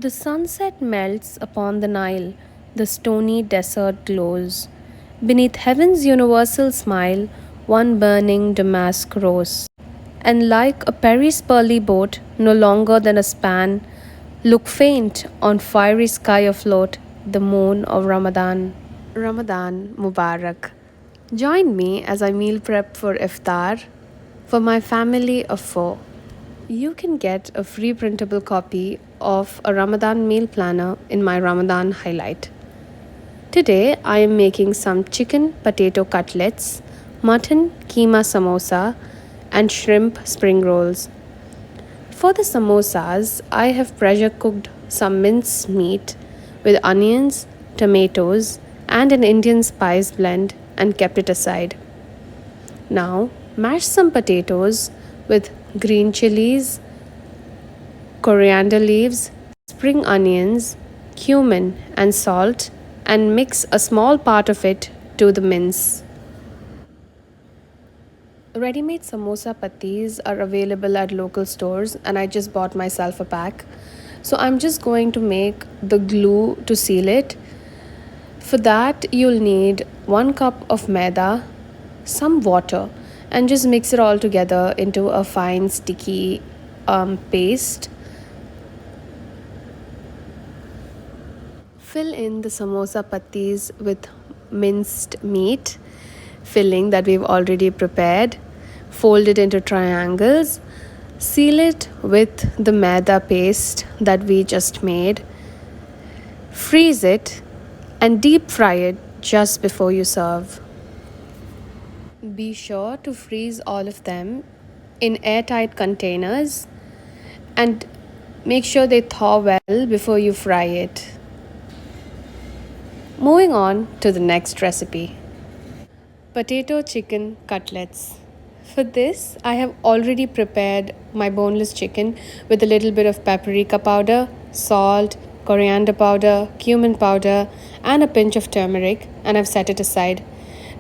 The sunset melts upon the Nile, the stony desert glows. Beneath heaven's universal smile, one burning damask rose. And like a Paris pearly boat, no longer than a span, look faint on fiery sky afloat, the moon of Ramadan. Ramadan Mubarak. Join me as I meal prep for iftar for my family of four. You can get a free printable copy of a Ramadan meal planner in my Ramadan highlight. Today I am making some chicken potato cutlets, mutton keema samosa, and shrimp spring rolls. For the samosas, I have pressure cooked some minced meat with onions, tomatoes, and an Indian spice blend and kept it aside. Now, mash some potatoes with green chilies, coriander leaves, spring onions, cumin, and salt, and mix a small part of it to the mince. Ready made samosa patties are available at local stores, and I just bought myself a pack. So I'm just going to make the glue to seal it. For that, you'll need 1 cup of maida, some water, and just mix it all together into a fine sticky paste. Fill in the samosa patties with minced meat filling that we've already prepared. Fold it into triangles. Seal it with the maida paste that we just made. Freeze it and deep fry it just before you serve. Be sure to freeze all of them in airtight containers and make sure they thaw well before you fry it. Moving on to the next recipe. Potato chicken cutlets. For this, I have already prepared my boneless chicken with a little bit of paprika powder, salt, coriander powder, cumin powder, and a pinch of turmeric, and I've set it aside.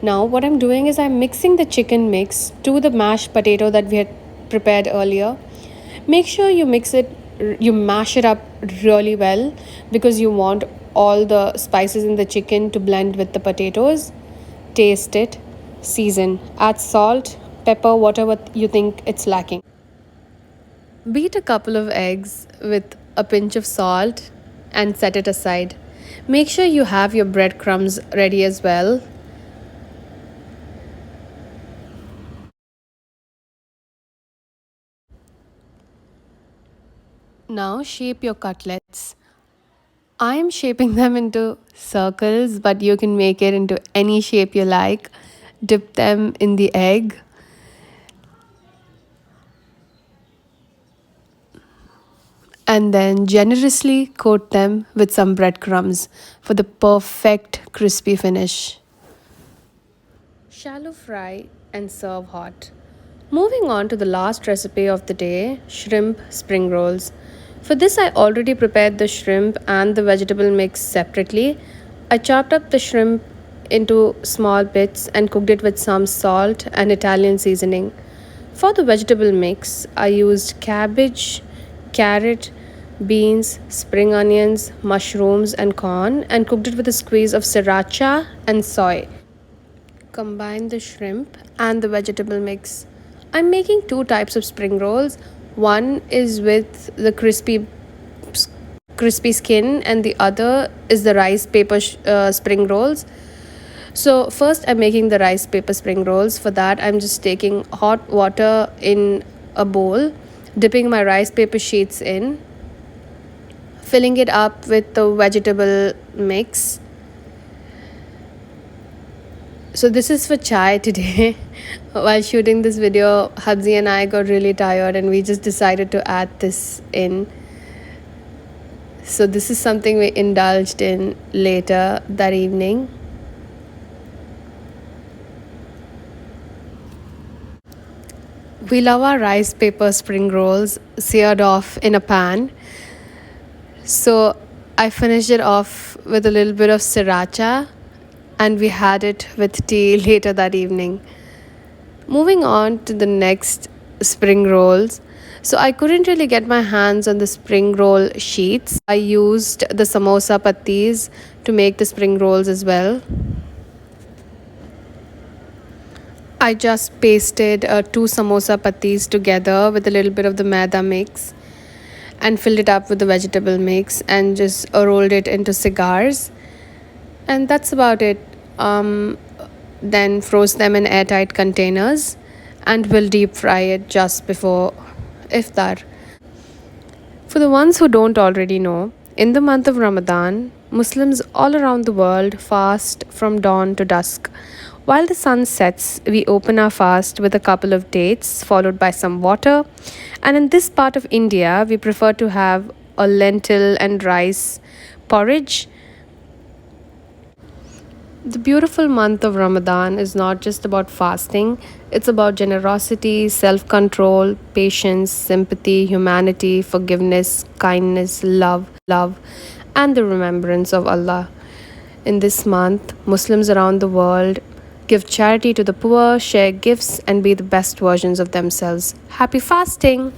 Now, what I'm doing is I'm mixing the chicken mix to the mashed potato that we had prepared earlier. Make sure you mash it up really well because you want all the spices in the chicken to blend with the potatoes. Taste it, season, add salt, pepper, whatever you think it's lacking. Beat a couple of eggs with a pinch of salt and set it aside. Make sure you have your breadcrumbs ready as well. Now shape your cutlets. I am shaping them into circles, but you can make it into any shape you like. Dip them in the egg. And then generously coat them with some breadcrumbs for the perfect crispy finish. Shallow fry and serve hot. Moving on to the last recipe of the day, shrimp spring rolls. For this, I already prepared the shrimp and the vegetable mix separately. I chopped up the shrimp into small bits and cooked it with some salt and Italian seasoning. For the vegetable mix, I used cabbage, carrot, beans, spring onions, mushrooms, and corn, and cooked it with a squeeze of sriracha and soy. Combine the shrimp and the vegetable mix. I'm making two types of spring rolls. One is with the crispy skin, and the other is the rice paper spring rolls. So first I'm making the rice paper spring rolls. For that, I'm just taking hot water in a bowl, dipping my rice paper sheets in, filling it up with the vegetable mix. So this is for chai today. While shooting this video, Hadzi and I got really tired and we just decided to add this in. So this is something we indulged in later that evening. We love our rice paper spring rolls seared off in a pan. So I finished it off with a little bit of sriracha and we had it with tea later that evening. Moving on to the next spring rolls. So I couldn't really get my hands on the spring roll sheets. I used the samosa pattis to make the spring rolls as well. I just pasted two samosa pattis together with a little bit of the maida mix and filled it up with the vegetable mix and just rolled it into cigars. And that's about it. Then froze them in airtight containers and will deep fry it just before iftar. For the ones who don't already know, in the month of Ramadan, Muslims all around the world fast from dawn to dusk. While the sun sets, we open our fast with a couple of dates, followed by some water. And in this part of India, we prefer to have a lentil and rice porridge. The beautiful month of Ramadan is not just about fasting, it's about generosity, self control, patience, sympathy, humanity, forgiveness, kindness, love, and the remembrance of Allah. In this month, Muslims around the world give charity to the poor, share gifts, and be the best versions of themselves. Happy fasting!